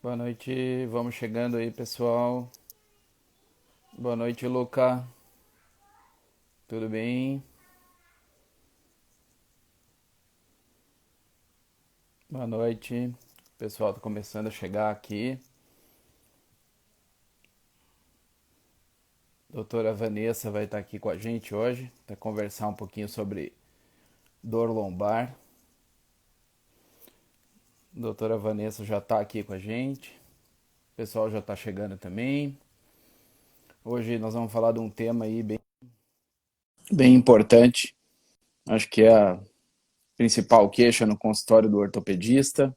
Boa noite, vamos chegando aí, pessoal. Boa noite, Luca. Tudo bem? Boa noite. O pessoal tá começando a chegar aqui. Doutora Vanessa vai estar aqui com a gente hoje para conversar um pouquinho sobre dor lombar. Doutora Vanessa já está aqui com a gente. O pessoal já está chegando também. Hoje nós vamos falar de um tema aí bem importante. Acho que é a principal queixa no consultório do ortopedista,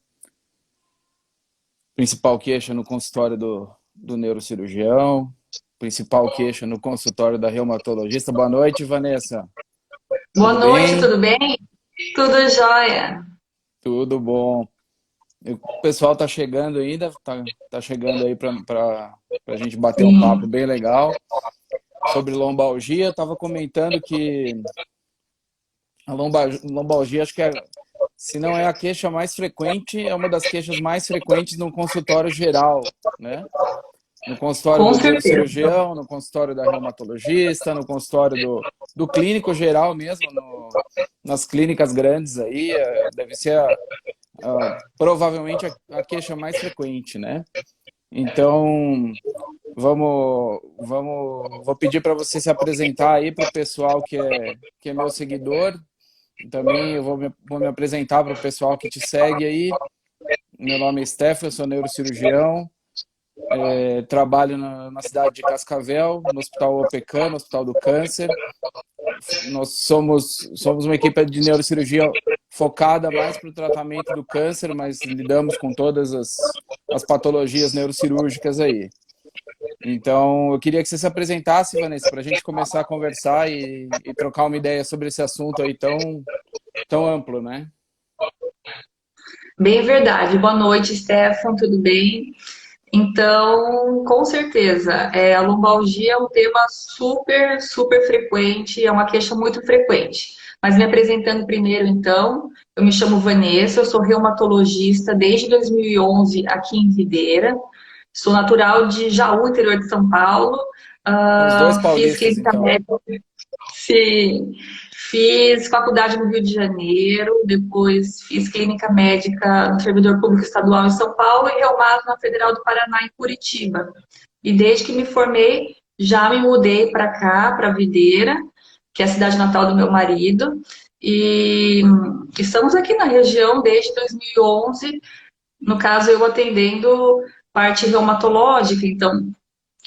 principal queixa no consultório do neurocirurgião, principal queixa no consultório da reumatologista. Boa noite, Vanessa. Boa Tudo noite, bem? tudo bem? Tudo jóia. Tudo bom. O pessoal tá chegando ainda, tá chegando aí para a gente bater um papo Sim, bem legal sobre lombalgia. Eu tava comentando que a lombalgia, acho que se não é a queixa mais frequente, é uma das queixas mais frequentes no consultório geral, né? No consultório com do certeza. neurocirurgião, no consultório da reumatologista, no consultório do clínico geral mesmo, nas clínicas grandes aí, deve ser provavelmente a queixa mais frequente, né? Então, vou pedir para você se apresentar aí para o pessoal que é meu seguidor. Também eu vou me apresentar para o pessoal que te segue aí. Meu nome é Stefan, eu sou neurocirurgião. Trabalho na cidade de Cascavel, no Hospital OPECAM, no Hospital do Câncer. Nós somos uma equipe de neurocirurgia focada mais para o tratamento do câncer, mas lidamos com todas as patologias neurocirúrgicas aí. Então, eu queria que você se apresentasse, Vanessa, para a gente começar a conversar e trocar uma ideia sobre esse assunto aí tão amplo, né? Bem verdade. Boa noite, Stefan, tudo bem? Então, com certeza, a lombalgia é um tema super, super frequente, é uma queixa muito frequente. Mas me apresentando primeiro, então, eu me chamo Vanessa, eu sou reumatologista desde 2011 aqui em Videira. Sou natural de Jaú, interior de São Paulo. Somos dois Fiz paulistas, clínica então. médica. Sim, fiz faculdade no Rio de Janeiro, depois fiz clínica médica no servidor público estadual em São Paulo e reumato na Federal do Paraná em Curitiba. E desde que me formei, já me mudei para cá, para Videira, que é a cidade natal do meu marido, e estamos aqui na região desde 2011, no caso eu atendendo parte reumatológica, então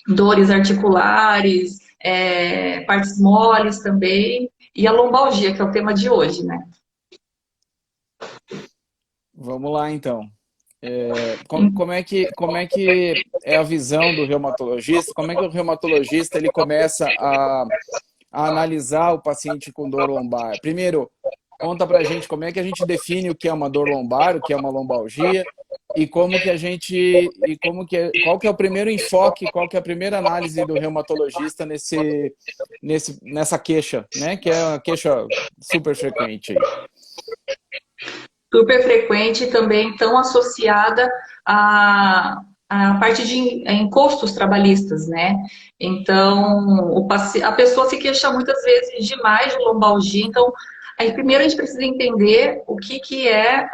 dores articulares, partes moles também, e a lombalgia, que é o tema de hoje, né? Vamos lá, então. Como é que é a visão do reumatologista? Como é que o reumatologista ele começa a analisar o paciente com dor lombar? Primeiro, conta pra gente como é que a gente define o que é uma dor lombar, o que é uma lombalgia, e qual que é o primeiro enfoque, qual que é a primeira análise do reumatologista nessa queixa, né? Que é uma queixa super frequente aí. Super frequente e também tão associada à parte de encostos trabalhistas, né? Então, a pessoa se queixa muitas vezes demais de lombalgia, então aí, primeiro a gente precisa entender o que é,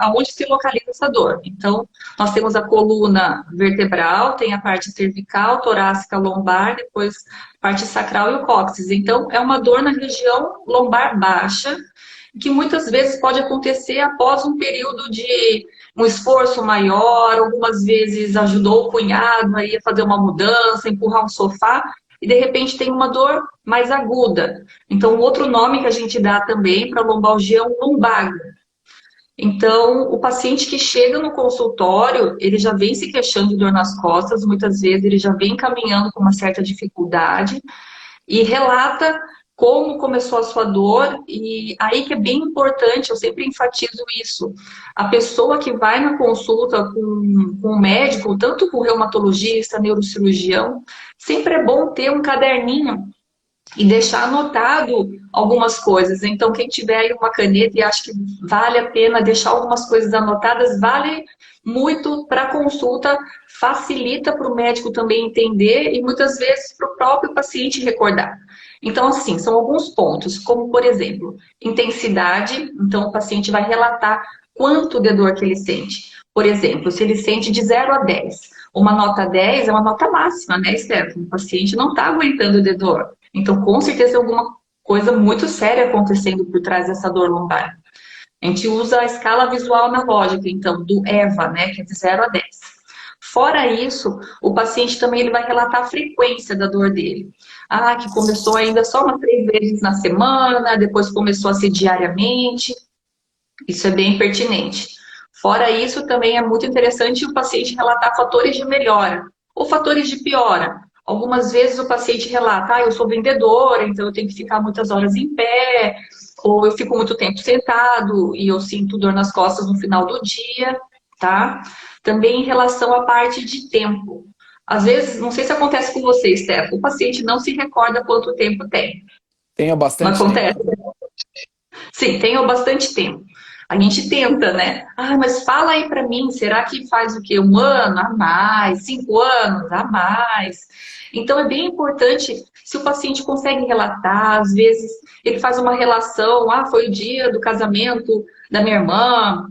aonde se localiza essa dor. Então, nós temos a coluna vertebral, tem a parte cervical, torácica, lombar, depois parte sacral e o cóccix. Então, é uma dor na região lombar baixa, que muitas vezes pode acontecer após um período de um esforço maior, algumas vezes ajudou o cunhado aí a fazer uma mudança, empurrar um sofá, e de repente tem uma dor mais aguda. Então, um outro nome que a gente dá também para lombalgia é um lumbago. Então, o paciente que chega no consultório, ele já vem se queixando de dor nas costas, muitas vezes ele já vem caminhando com uma certa dificuldade, e relata como começou a sua dor, e aí que é bem importante, eu sempre enfatizo isso. A pessoa que vai na consulta com o médico, tanto com o reumatologista, neurocirurgião, sempre é bom ter um caderninho e deixar anotado algumas coisas. Então, quem tiver aí uma caneta e acha que vale a pena deixar algumas coisas anotadas, vale muito para a consulta, facilita para o médico também entender e muitas vezes para o próprio paciente recordar. Então, assim, são alguns pontos, como por exemplo, intensidade. Então, o paciente vai relatar quanto de dor que ele sente. Por exemplo, se ele sente de 0 a 10. Uma nota 10 é uma nota máxima, né, Stefano? O paciente não está aguentando de dor. Então, com certeza, tem alguma coisa muito séria acontecendo por trás dessa dor lombar. A gente usa a escala visual analógica, então, do EVA, né, que é de 0 a 10. Fora isso, o paciente também ele vai relatar a frequência da dor dele. Ah, que começou ainda só umas 3 vezes na semana, depois começou a ser diariamente. Isso é bem pertinente. Fora isso, também é muito interessante o paciente relatar fatores de melhora ou fatores de piora. Algumas vezes o paciente relata, eu sou vendedora, então eu tenho que ficar muitas horas em pé, ou eu fico muito tempo sentado e eu sinto dor nas costas no final do dia, tá? Também em relação à parte de tempo. Às vezes, não sei se acontece com você, Steph, o paciente não se recorda quanto tempo tem. Tenho Não bastante acontece? tempo. Sim, tenho bastante tempo. A gente tenta, né? Ah, mas fala aí pra mim, será que faz o quê? 1 ano a mais, 5 anos a mais? Então é bem importante se o paciente consegue relatar, às vezes ele faz uma relação, foi o dia do casamento da minha irmã,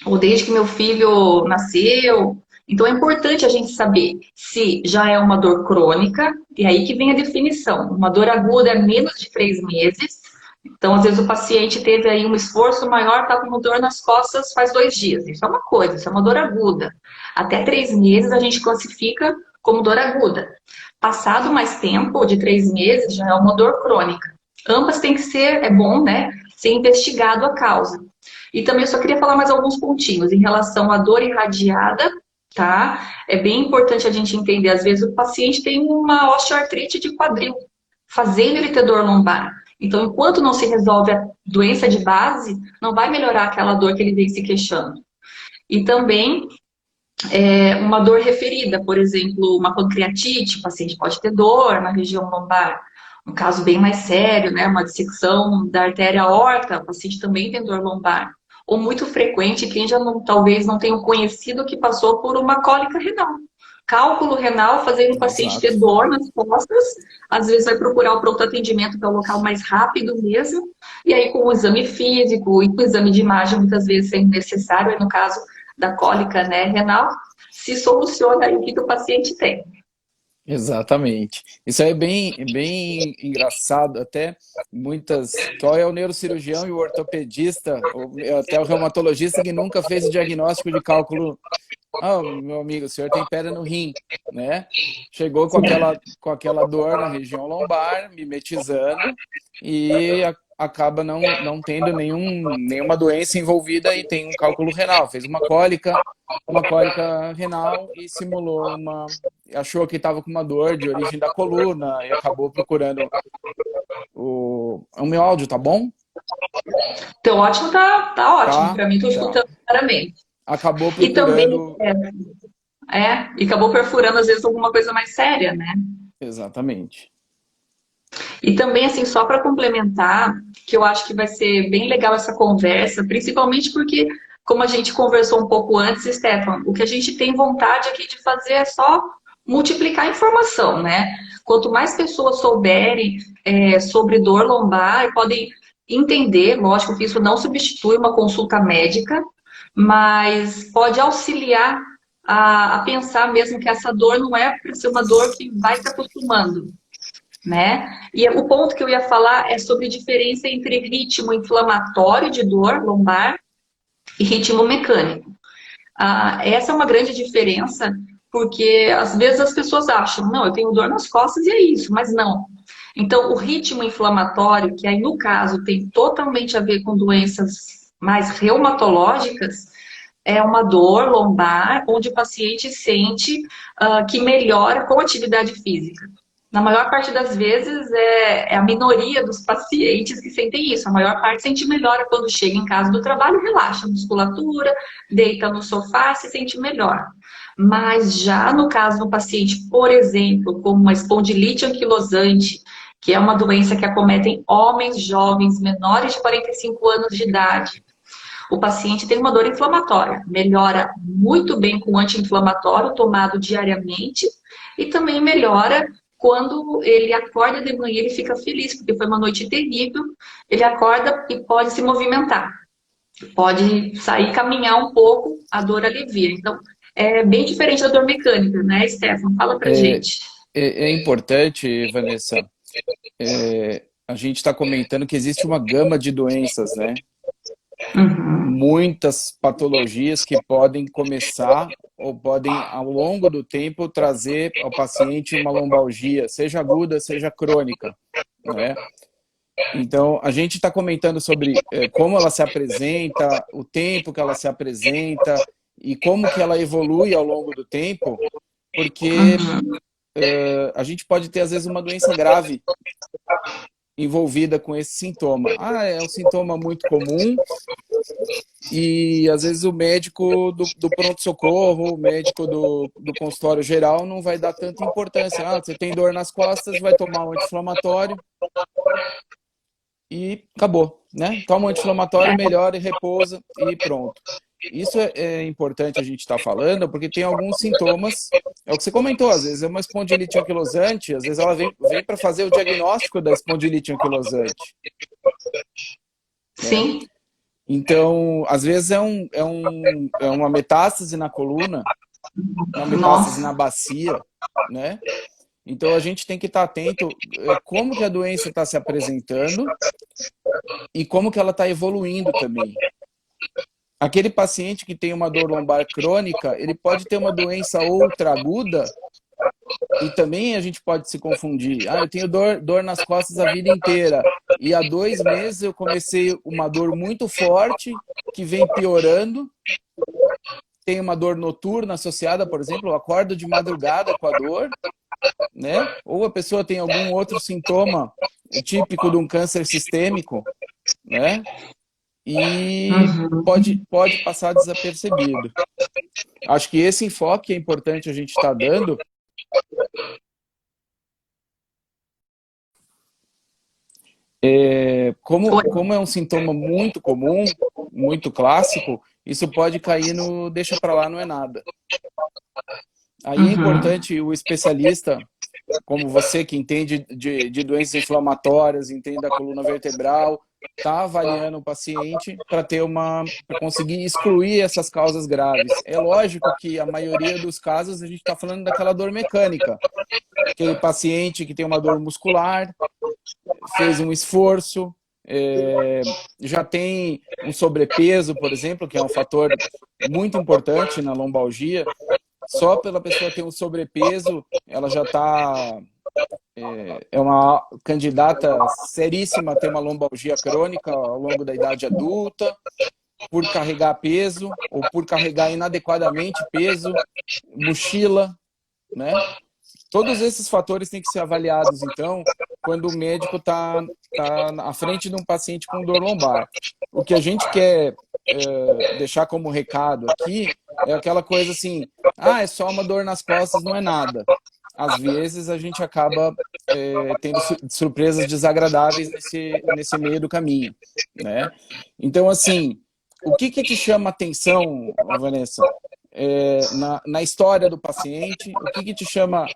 ou desde que meu filho nasceu. Então é importante a gente saber se já é uma dor crônica, e aí que vem a definição. Uma dor aguda é menos de 3 meses. Então, às vezes, o paciente teve aí um esforço maior, está com dor nas costas faz 2 dias. Isso é uma coisa, isso é uma dor aguda. Até 3 meses a gente classifica como dor aguda. Passado mais tempo, de 3 meses, já é uma dor crônica. Ambas têm que ser, é bom, né? Ser investigado a causa. E também eu só queria falar mais alguns pontinhos em relação à dor irradiada, tá? É bem importante a gente entender, às vezes o paciente tem uma osteoartrite de quadril, fazendo ele ter dor lombar. Então, enquanto não se resolve a doença de base, não vai melhorar aquela dor que ele vem se queixando. E também uma dor referida, por exemplo, uma pancreatite, o paciente pode ter dor na região lombar. Um caso bem mais sério, né? Uma dissecção da artéria aorta, o paciente também tem dor lombar. Ou muito frequente, quem já não, talvez não tenha conhecido que passou por uma cólica renal. Cálculo renal, fazendo o paciente ter Exato. dor nas costas, às vezes vai procurar o pronto atendimento, que é o local mais rápido mesmo, e aí com o exame físico e com o exame de imagem, muitas vezes sendo necessário, aí no caso da cólica, né, renal, se soluciona aí o que o paciente tem. Exatamente. Isso aí é bem engraçado, até muitas. Qual é o neurocirurgião e o ortopedista, ou até o reumatologista que nunca fez o diagnóstico de cálculo? Meu amigo, o senhor tem pedra no rim, né? Chegou com aquela dor na região lombar, mimetizando, e acaba não tendo nenhuma doença envolvida e tem um cálculo renal. Fez uma cólica renal e simulou achou que estava com uma dor de origem da coluna e acabou procurando o meu áudio, tá bom? Então, ótimo, tá ótimo. Tá, Para mim, estou tá. escutando claramente. Acabou E também, procurando. e acabou perfurando, às vezes, alguma coisa mais séria, né? Exatamente. E também, assim, só para complementar, que eu acho que vai ser bem legal essa conversa, principalmente porque, como a gente conversou um pouco antes, Stefan, o que a gente tem vontade aqui de fazer é só multiplicar a informação, né? Quanto mais pessoas souberem sobre dor lombar, podem entender, lógico que isso não substitui uma consulta médica, mas pode auxiliar a pensar mesmo que essa dor não é para ser uma dor que vai se acostumando, né? E o ponto que eu ia falar é sobre a diferença entre ritmo inflamatório de dor lombar e ritmo mecânico. Essa é uma grande diferença, porque às vezes as pessoas acham, não, eu tenho dor nas costas e é isso, mas não. Então, o ritmo inflamatório, que aí no caso tem totalmente a ver com doenças mais reumatológicas, é uma dor lombar onde o paciente sente que melhora com atividade física. Na maior parte das vezes é a minoria dos pacientes que sentem isso. A maior parte sente melhora quando chega em casa do trabalho, relaxa a musculatura, deita no sofá, se sente melhor. Mas já no caso do paciente, por exemplo, como uma espondilite anquilosante, que é uma doença que acomete homens jovens menores de 45 anos de idade. O paciente tem uma dor inflamatória, melhora muito bem com anti-inflamatório tomado diariamente e também melhora quando ele acorda de manhã, ele fica feliz, porque foi uma noite terrível, ele acorda e pode se movimentar, pode sair caminhar um pouco, a dor alivia. Então, é bem diferente da dor mecânica, né, Stefano? Fala pra É, gente. é importante, Vanessa, a gente está comentando que existe uma gama de doenças, né? Uhum. Muitas patologias que podem começar ou podem, ao longo do tempo, trazer ao paciente uma lombalgia, seja aguda, seja crônica, né? Então, a gente está comentando sobre como ela se apresenta, o tempo que ela se apresenta e como que ela evolui ao longo do tempo, porque Uhum. a gente pode ter, às vezes, uma doença grave envolvida com esse sintoma. Ah, é um sintoma muito comum e, às vezes, o médico do pronto-socorro, o médico do consultório geral não vai dar tanta importância. Ah, você tem dor nas costas, vai tomar um anti-inflamatório e acabou, né? Toma um anti-inflamatório, melhora e repousa e pronto. Isso é importante a gente estar falando, porque tem alguns sintomas, é o que você comentou, às vezes é uma espondilite anquilosante, às vezes ela vem para fazer o diagnóstico da espondilite anquilosante, né? Sim. Então, às vezes é uma metástase na coluna, uma metástase Nossa. na bacia, né? Então a gente tem que estar atento como que a doença está se apresentando e como que ela está evoluindo também. Aquele paciente que tem uma dor lombar crônica, ele pode ter uma doença outra aguda e também a gente pode se confundir. Ah, eu tenho dor nas costas a vida inteira e há 2 meses eu comecei uma dor muito forte que vem piorando. Tem uma dor noturna associada, por exemplo, eu acordo de madrugada com a dor, né? Ou a pessoa tem algum outro sintoma típico de um câncer sistêmico, né? E Uhum. pode passar desapercebido. Acho que esse enfoque é importante a gente estar dando. Como é um sintoma muito comum, muito clássico, isso pode cair no deixa para lá, não é nada. Aí é Uhum. importante o especialista, como você que entende de doenças inflamatórias, entende da coluna vertebral, tá avaliando o paciente para conseguir excluir essas causas graves. É lógico que a maioria dos casos a gente está falando daquela dor mecânica, aquele paciente que tem uma dor muscular, fez um esforço, já tem um sobrepeso, por exemplo, que é um fator muito importante na lombalgia. Só pela pessoa ter um sobrepeso, ela já está é uma candidata seríssima a ter uma lombalgia crônica ao longo da idade adulta, por carregar peso ou por carregar inadequadamente peso, mochila, né? Todos esses fatores têm que ser avaliados, então, quando o médico tá à frente de um paciente com dor lombar. O que a gente quer deixar como recado aqui é aquela coisa assim, ah, é só uma dor nas costas, não é nada. Às vezes a gente acaba tendo surpresas desagradáveis nesse meio do caminho, né? Então, assim, o que te chama atenção, Vanessa? Na história do paciente, o que te chama,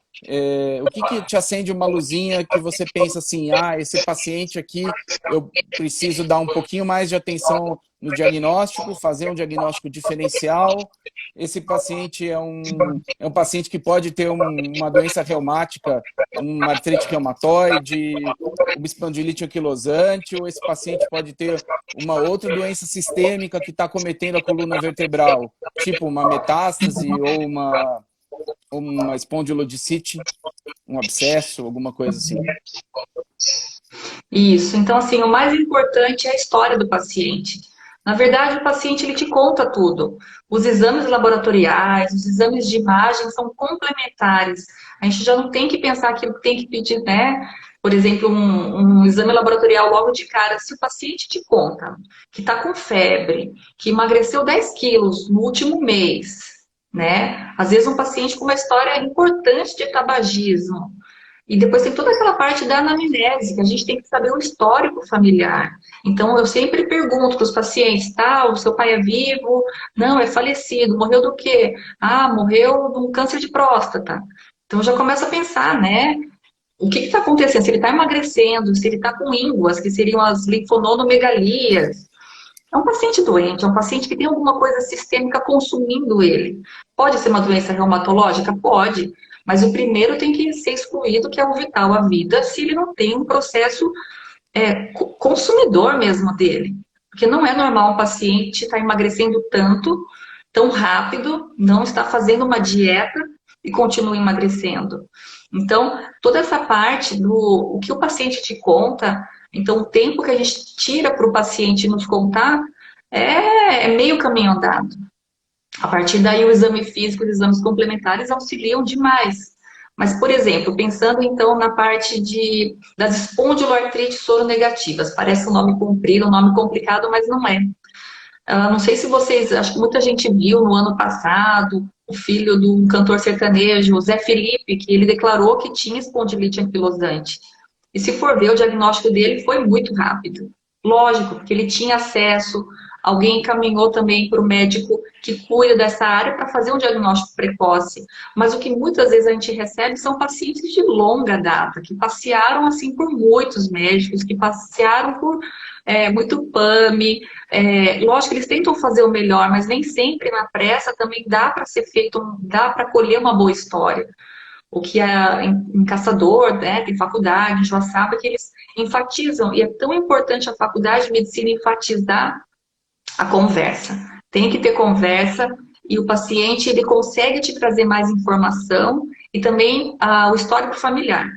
o que te acende uma luzinha que você pensa assim, ah, esse paciente aqui eu preciso dar um pouquinho mais de atenção no diagnóstico, fazer um diagnóstico diferencial. Esse paciente é um paciente que pode ter uma doença reumática, uma artrite reumatoide, uma espondilite anquilosante, ou esse paciente pode ter uma outra doença sistêmica que está cometendo a coluna vertebral, tipo uma metástase ou uma espondilodicite, um abscesso, alguma coisa assim. Isso. Então, assim, o mais importante é a história do paciente. Na verdade, o paciente ele te conta tudo. Os exames laboratoriais, os exames de imagem são complementares. A gente já não tem que pensar que tem que pedir, né? Por exemplo, um exame laboratorial logo de cara. Se o paciente te conta que está com febre, que emagreceu 10 quilos no último mês, né? Às vezes um paciente com uma história importante de tabagismo, E depois tem toda aquela parte da anamnese, que a gente tem que saber o histórico familiar. Então, eu sempre pergunto para os pacientes, tá, o seu pai é vivo? Não, é falecido. Morreu do quê? Ah, morreu de um câncer de próstata. Então, eu já começo a pensar, né? O que está acontecendo? Se ele está emagrecendo, se ele está com ínguas, que seriam as linfonodomegalias. É um paciente doente, é um paciente que tem alguma coisa sistêmica consumindo ele. Pode ser uma doença reumatológica? Pode. Mas o primeiro tem que ser excluído, que é o vital à vida, se ele não tem um processo consumidor mesmo dele. Porque não é normal um paciente estar emagrecendo tanto, tão rápido, não está fazendo uma dieta e continua emagrecendo. Então, toda essa parte do o que o paciente te conta, então o tempo que a gente tira para o paciente nos contar é meio caminho andado. A partir daí, o exame físico, os exames complementares auxiliam demais. Mas, por exemplo, pensando então na parte das espondiloartrites soronegativas, parece um nome comprido, um nome complicado, mas não é. Não sei se vocês, acho que muita gente viu no ano passado o filho de um cantor sertanejo, o Zé Felipe, que ele declarou que tinha espondilite anquilosante. E se for ver, o diagnóstico dele foi muito rápido. Lógico, porque ele tinha acesso, alguém encaminhou também para o médico que cuida dessa área para fazer um diagnóstico precoce. Mas o que muitas vezes a gente recebe são pacientes de longa data, que passearam assim por muitos médicos, que passearam por muito PAMI. Lógico que eles tentam fazer o melhor, mas nem sempre na pressa também dá para ser feito, dá para colher uma boa história. O que é em Caçador, né, tem faculdade, em Joaçaba, que eles enfatizam, e é tão importante a faculdade de medicina enfatizar a conversa. Tem que ter conversa, e o paciente ele consegue te trazer mais informação, e também o histórico familiar.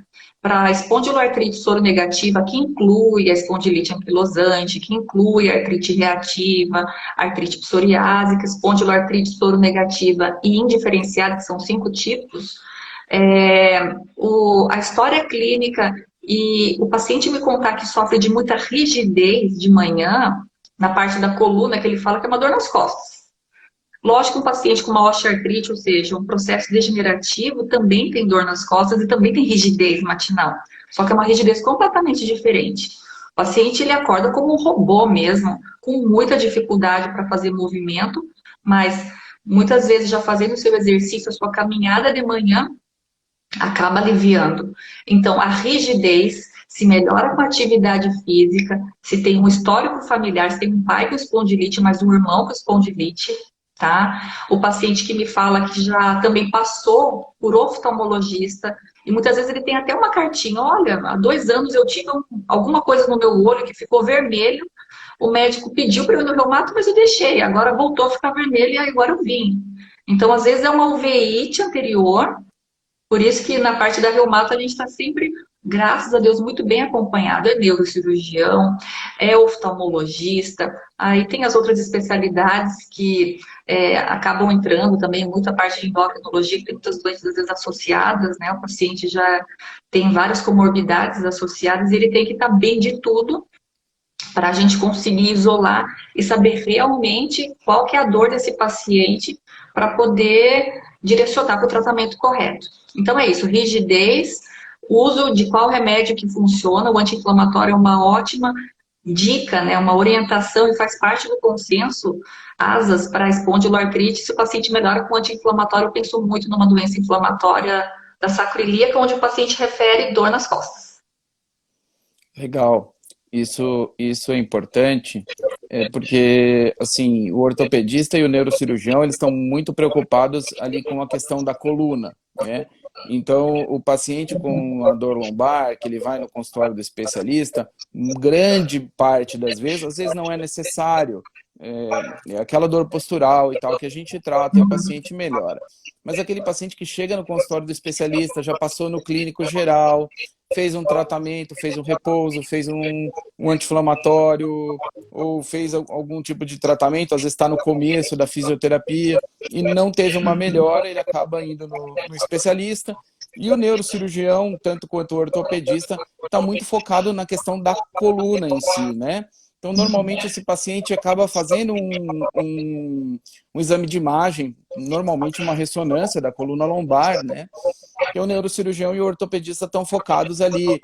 Para a espondiloartrite soronegativa, que inclui a espondilite anquilosante, que inclui a artrite reativa, a artrite psoriásica, espondiloartrite soronegativa e indiferenciada, que são 5 tipos, a história clínica e o paciente me contar que sofre de muita rigidez de manhã, na parte da coluna, que ele fala que é uma dor nas costas. Lógico que um paciente com uma osteoartrite, ou seja, um processo degenerativo, também tem dor nas costas e também tem rigidez matinal. Só que é uma rigidez completamente diferente. O paciente ele acorda como um robô mesmo, com muita dificuldade para fazer movimento, mas muitas vezes já fazendo o seu exercício, a sua caminhada de manhã, acaba aliviando. Então, a rigidez se melhora com a atividade física, se tem um histórico familiar, se tem um pai com espondilite, mas um irmão com espondilite, tá? O paciente que me fala que já também passou por oftalmologista, e muitas vezes ele tem até uma cartinha, olha, há 2 anos eu tive alguma coisa no meu olho que ficou vermelho, o médico pediu para eu ir no reumato, mas eu deixei, agora voltou a ficar vermelho e agora eu vim. Então, às vezes é uma uveíte anterior. Por isso que na parte da reumato a gente está sempre, graças a Deus, muito bem acompanhado. É neurocirurgião, é oftalmologista, aí tem as outras especialidades que acabam entrando também, muita parte de endocrinologia, que tem muitas doenças às vezes associadas, né? O paciente já tem várias comorbidades associadas e ele tem que estar bem de tudo para a gente conseguir isolar e saber realmente qual que é a dor desse paciente para poder direcionar para o tratamento correto. Então é isso, rigidez, uso de qual remédio que funciona, o anti-inflamatório é uma ótima dica, né, uma orientação e faz parte do consenso ASAS para a espondiloartrite. Se o paciente melhora com anti-inflamatório, eu penso muito numa doença inflamatória da sacroiliaca, onde o paciente refere dor nas costas. Legal. Isso é importante, porque assim, o ortopedista e o neurocirurgião eles estão muito preocupados ali com a questão da coluna, né? Então, o paciente com a dor lombar, que ele vai no consultório do especialista, grande parte das vezes, às vezes não é necessário, aquela dor postural e tal que a gente trata e o paciente melhora. Mas aquele paciente que chega no consultório do especialista, já passou no clínico geral, fez um tratamento, fez um repouso, fez um anti-inflamatório, ou fez algum tipo de tratamento, às vezes está no começo da fisioterapia, e não teve uma melhora, ele acaba indo no especialista. E o neurocirurgião, tanto quanto o ortopedista, está muito focado na questão da coluna em si, né? Então, normalmente, esse paciente acaba fazendo um exame de imagem, normalmente uma ressonância da coluna lombar, né? que o neurocirurgião e o ortopedista estão focados ali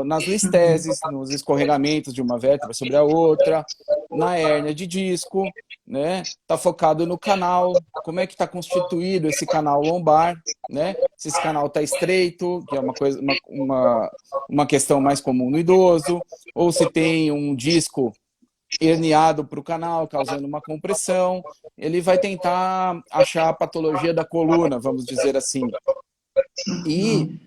nas listeses, nos escorregamentos de uma vértebra sobre a outra, na hérnia de disco, né? Está focado no canal, como é que está constituído esse canal lombar, né? Se esse canal está estreito, que é uma questão mais comum no idoso, ou se tem um disco herniado para o canal, causando uma compressão, ele vai tentar achar a patologia da coluna, vamos dizer assim. E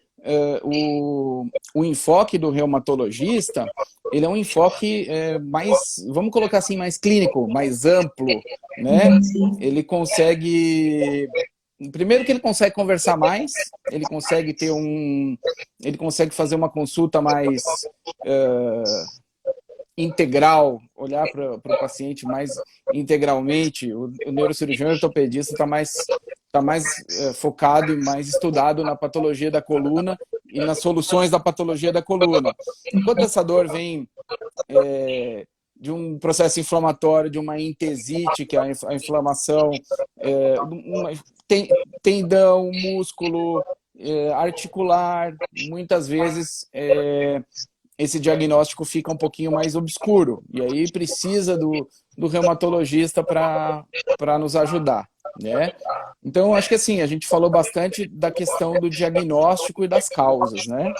o enfoque do reumatologista, ele é um enfoque mais, vamos colocar assim, mais clínico, mais amplo, né? Ele consegue... Primeiro que ele consegue conversar mais, ele consegue fazer uma consulta mais integral, olhar para o paciente mais integralmente. O neurocirurgião e ortopedista está mais focado e mais estudado na patologia da coluna e nas soluções da patologia da coluna. Enquanto essa dor vem de um processo inflamatório, de uma entesite, que é a inflamação, tendão, músculo, articular, muitas vezes esse diagnóstico fica um pouquinho mais obscuro, e aí precisa do reumatologista para nos ajudar, né? Então, acho que assim, a gente falou bastante da questão do diagnóstico e das causas, né?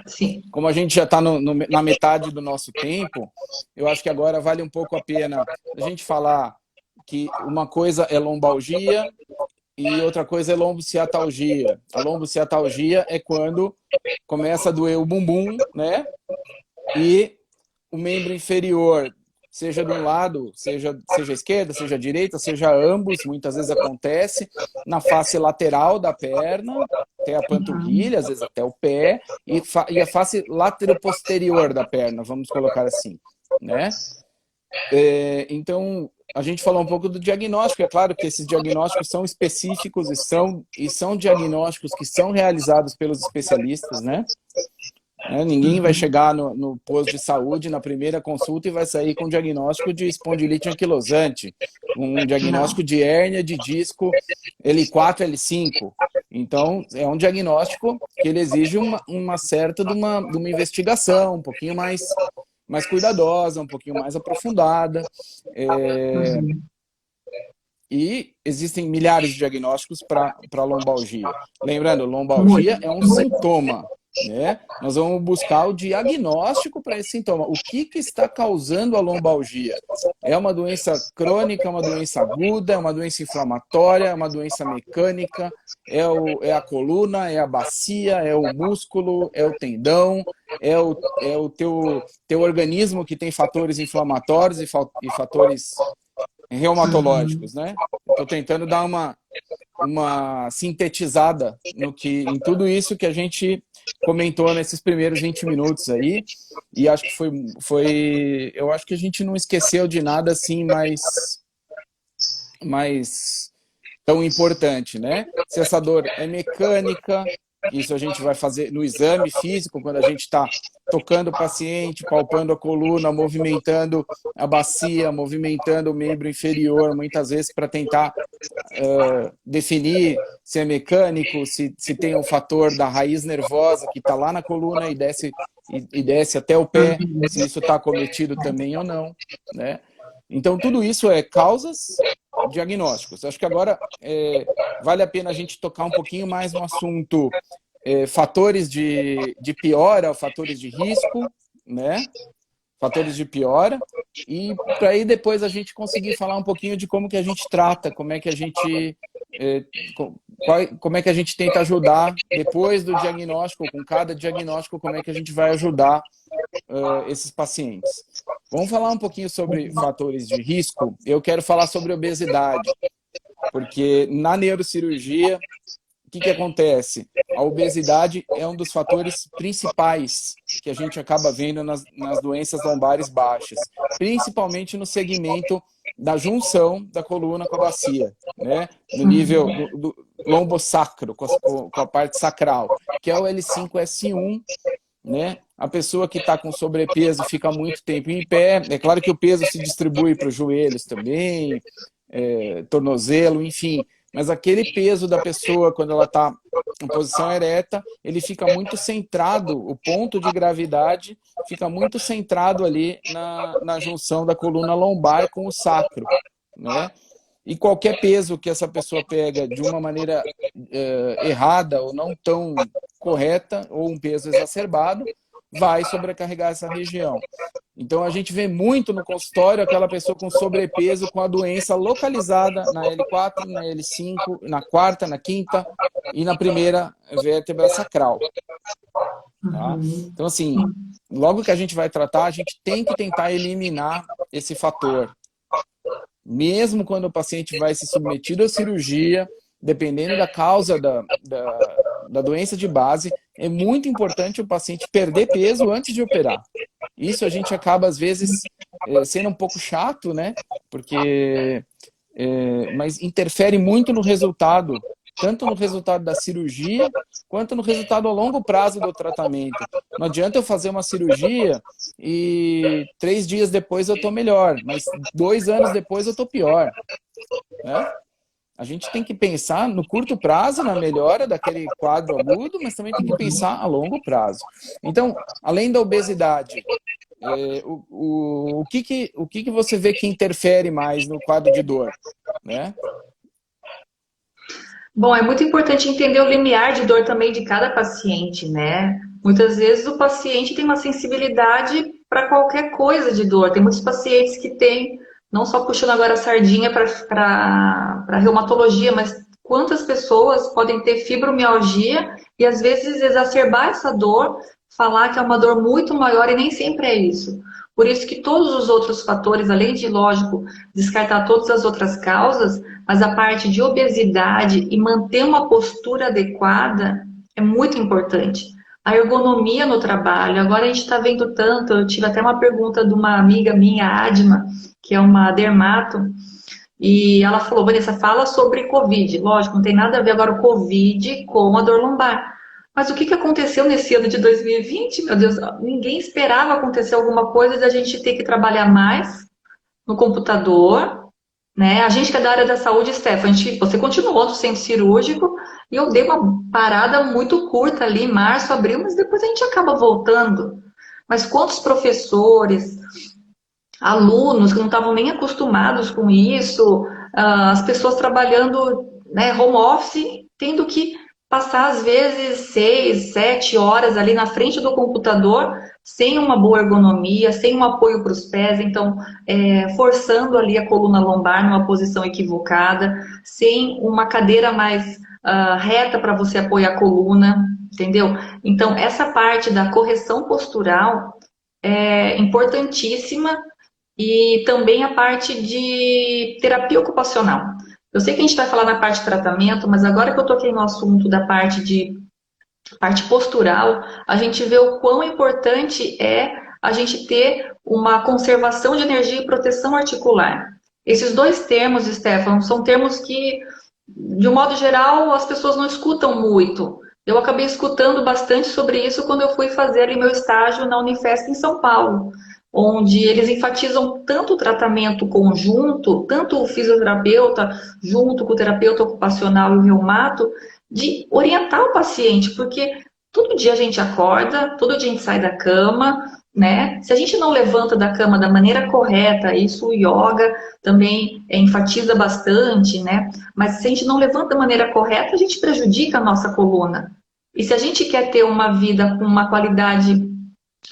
Sim. Como a gente já está na metade do nosso tempo, eu acho que agora vale um pouco a pena a gente falar que uma coisa é lombalgia e outra coisa é lombociatalgia. A lombociatalgia é quando começa a doer o bumbum, né? E o membro inferior, seja de um lado, seja a esquerda, seja a direita, seja ambos, muitas vezes acontece na face lateral da perna, até a panturrilha, às vezes até o pé, e a face lateroposterior da perna, vamos colocar assim, né? Então, a gente falou um pouco do diagnóstico. É claro que esses diagnósticos são específicos e são diagnósticos que são realizados pelos especialistas, né? Ninguém vai chegar no posto de saúde na primeira consulta e vai sair com um diagnóstico de espondilite anquilosante, um diagnóstico de hérnia de disco L4, L5. Então, é um diagnóstico que ele exige uma certa de uma investigação um pouquinho mais cuidadosa, um pouquinho mais aprofundada. E existem milhares de diagnósticos para lombalgia. Lembrando, lombalgia é um sintoma, né? Nós vamos buscar o diagnóstico para esse sintoma. O que está causando a lombalgia? É uma doença crônica, é uma doença aguda, é uma doença inflamatória, é uma doença mecânica, é a coluna, é a bacia, é o músculo, é o tendão, é o teu organismo que tem fatores inflamatórios e fatores reumatológicos, né? Estou tentando dar uma sintetizada em tudo isso que a gente comentou nesses primeiros 20 minutos aí, e acho que eu acho que a gente não esqueceu de nada assim mais tão importante, né? Se essa dor é mecânica, isso a gente vai fazer no exame físico, quando a gente está tocando o paciente, palpando a coluna, movimentando a bacia, movimentando o membro inferior, muitas vezes para tentar definir se é mecânico, se tem um fator da raiz nervosa que está lá na coluna e desce até o pé, se isso está acometido também ou não, né? Então, tudo isso é causas, diagnósticos. Acho que agora vale a pena a gente tocar um pouquinho mais no assunto fatores de piora, fatores de risco, né? Fatores de piora, e para aí depois a gente conseguir falar um pouquinho de como que a gente trata, como é que a gente tenta ajudar depois do diagnóstico, com cada diagnóstico, como é que a gente vai ajudar esses pacientes. Vamos falar um pouquinho sobre fatores de risco. Eu quero falar sobre obesidade, porque na neurocirurgia, o que acontece? A obesidade é um dos fatores principais que a gente acaba vendo nas doenças lombares baixas, principalmente no segmento da junção da coluna com a bacia, né? No nível do lombosacro, com a parte sacral, que é o L5-S1, né? A pessoa que está com sobrepeso fica muito tempo em pé. É claro que o peso se distribui para os joelhos também, tornozelo, enfim. mas aquele peso da pessoa, quando ela está em posição ereta, ele fica muito centrado, o ponto de gravidade fica muito centrado ali na junção da coluna lombar com o sacro, né? E qualquer peso que essa pessoa pega de uma maneira errada ou não tão correta, ou um peso exacerbado, vai sobrecarregar essa região. Então a gente vê muito no consultório aquela pessoa com sobrepeso, com a doença localizada na L4, na L5, na quarta, na quinta e na primeira vértebra sacral. Tá? Então assim, logo que a gente vai tratar, a gente tem que tentar eliminar esse fator. Mesmo quando o paciente vai ser submetido à cirurgia, dependendo da causa da doença de base, é muito importante o paciente perder peso antes de operar. Isso a gente acaba, às vezes, sendo um pouco chato, né? Porque, mas interfere muito no resultado, tanto no resultado da cirurgia, quanto no resultado a longo prazo do tratamento. Não adianta eu fazer uma cirurgia e 3 dias depois eu estou melhor, mas 2 anos depois eu estou pior, né? A gente tem que pensar no curto prazo, na melhora daquele quadro agudo, mas também tem que pensar a longo prazo. Então, além da obesidade, o que você vê que interfere mais no quadro de dor, né? Bom, é muito importante entender o limiar de dor também de cada paciente, né? Muitas vezes o paciente tem uma sensibilidade para qualquer coisa de dor. Tem muitos pacientes que têm, não só puxando agora a sardinha para reumatologia, mas quantas pessoas podem ter fibromialgia e às vezes exacerbar essa dor, falar que é uma dor muito maior e nem sempre é isso. Por isso que todos os outros fatores, além de, lógico, descartar todas as outras causas, mas a parte de obesidade e manter uma postura adequada é muito importante. A ergonomia no trabalho, agora a gente está vendo tanto, eu tive até uma pergunta de uma amiga minha, Adma, que é uma dermato, e ela falou, Vanessa, fala sobre Covid. Lógico, não tem nada a ver agora o Covid com a dor lombar. Mas o que aconteceu nesse ano de 2020? Meu Deus, ninguém esperava acontecer alguma coisa de a gente ter que trabalhar mais no computador, né? A gente que é da área da saúde, Stephanie, você continuou no centro cirúrgico e eu dei uma parada muito curta ali, março, abril, mas depois a gente acaba voltando. Mas quantos professores, alunos que não estavam nem acostumados com isso, as pessoas trabalhando, né, home office, tendo que passar às vezes 6, 7 horas ali na frente do computador, sem uma boa ergonomia, sem um apoio para os pés, então forçando ali a coluna lombar numa posição equivocada, sem uma cadeira mais reta para você apoiar a coluna, entendeu? Então essa parte da correção postural é importantíssima e também a parte de terapia ocupacional. Eu sei que a gente vai falar na parte de tratamento, mas agora que eu toquei no assunto da parte postural, a gente vê o quão importante é a gente ter uma conservação de energia e proteção articular. Esses dois termos, Stefano, são termos que, de um modo geral, as pessoas não escutam muito. Eu acabei escutando bastante sobre isso quando eu fui fazer ali meu estágio na Unifesp em São Paulo, onde eles enfatizam tanto o tratamento conjunto, tanto o fisioterapeuta junto com o terapeuta ocupacional e o reumato, de orientar o paciente, porque todo dia a gente acorda, todo dia a gente sai da cama, né? Se a gente não levanta da cama da maneira correta, isso o yoga também enfatiza bastante, né? Mas se a gente não levanta da maneira correta, a gente prejudica a nossa coluna. E se a gente quer ter uma vida com uma qualidade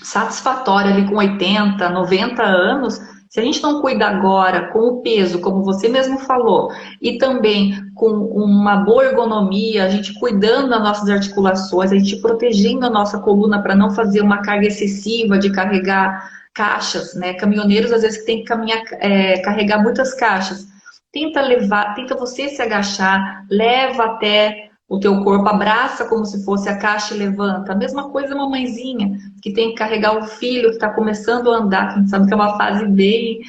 satisfatória ali com 80, 90 anos, se a gente não cuida agora com o peso, como você mesmo falou, e também com uma boa ergonomia, a gente cuidando das nossas articulações, a gente protegendo a nossa coluna para não fazer uma carga excessiva de carregar caixas, né? Caminhoneiros às vezes tem que carregar muitas caixas. Tenta você se agachar, leva até o teu corpo, abraça como se fosse a caixa e levanta. A mesma coisa uma mãezinha que tem que carregar o filho que está começando a andar, que a gente sabe que é uma fase bem...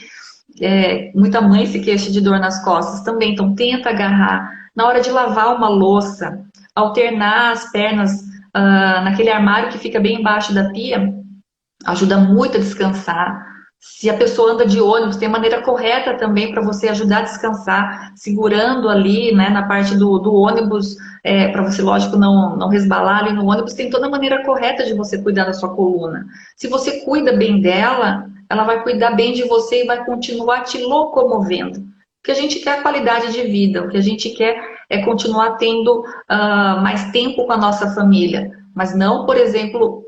muita mãe se queixa de dor nas costas também, então tenta agarrar. Na hora de lavar uma louça, alternar as pernas naquele armário que fica bem embaixo da pia, ajuda muito a descansar, Se a pessoa anda de ônibus, tem maneira correta também para você ajudar a descansar, segurando ali, né, na parte do ônibus, para você, lógico, não resbalar ali no ônibus, tem toda a maneira correta de você cuidar da sua coluna. Se você cuida bem dela, ela vai cuidar bem de você e vai continuar te locomovendo. O que a gente quer é qualidade de vida, o que a gente quer é continuar tendo mais tempo com a nossa família. Mas não, por exemplo,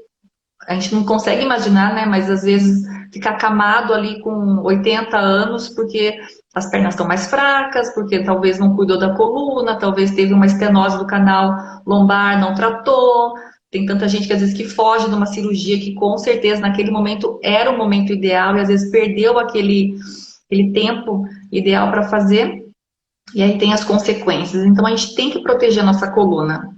a gente não consegue imaginar, né? Mas às vezes ficar acamado ali com 80 anos porque as pernas estão mais fracas, porque talvez não cuidou da coluna, talvez teve uma estenose do canal lombar, não tratou. Tem tanta gente que às vezes que foge de uma cirurgia que com certeza naquele momento era o momento ideal e às vezes perdeu aquele tempo ideal para fazer e aí tem as consequências. Então a gente tem que proteger a nossa coluna,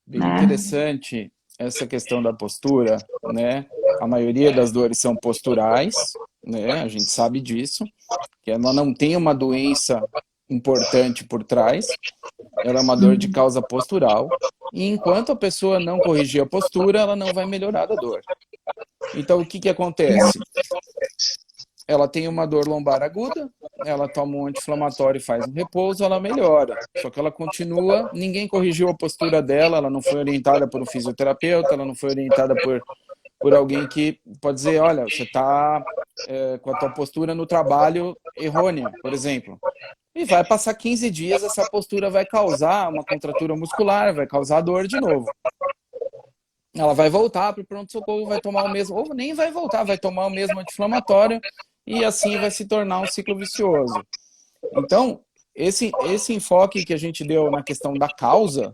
Bem né? interessante essa questão da postura, né? A maioria das dores são posturais, né? A gente sabe disso, que ela não tem uma doença importante por trás, ela é uma dor de causa postural, e enquanto a pessoa não corrigir a postura, ela não vai melhorar da dor. Então, o que que acontece? Ela tem uma dor lombar aguda, ela toma um anti-inflamatório e faz um repouso, ela melhora. Só que ela continua, ninguém corrigiu a postura dela, ela não foi orientada por um fisioterapeuta, ela não foi orientada por alguém que pode dizer, olha, você está com a tua postura no trabalho errônea, por exemplo. E vai passar 15 dias, essa postura vai causar uma contratura muscular, vai causar dor de novo. Ela vai voltar para o pronto-socorro, vai tomar o mesmo, ou nem vai voltar, vai tomar o mesmo anti-inflamatório e assim vai se tornar um ciclo vicioso. Então, esse enfoque que a gente deu na questão da causa,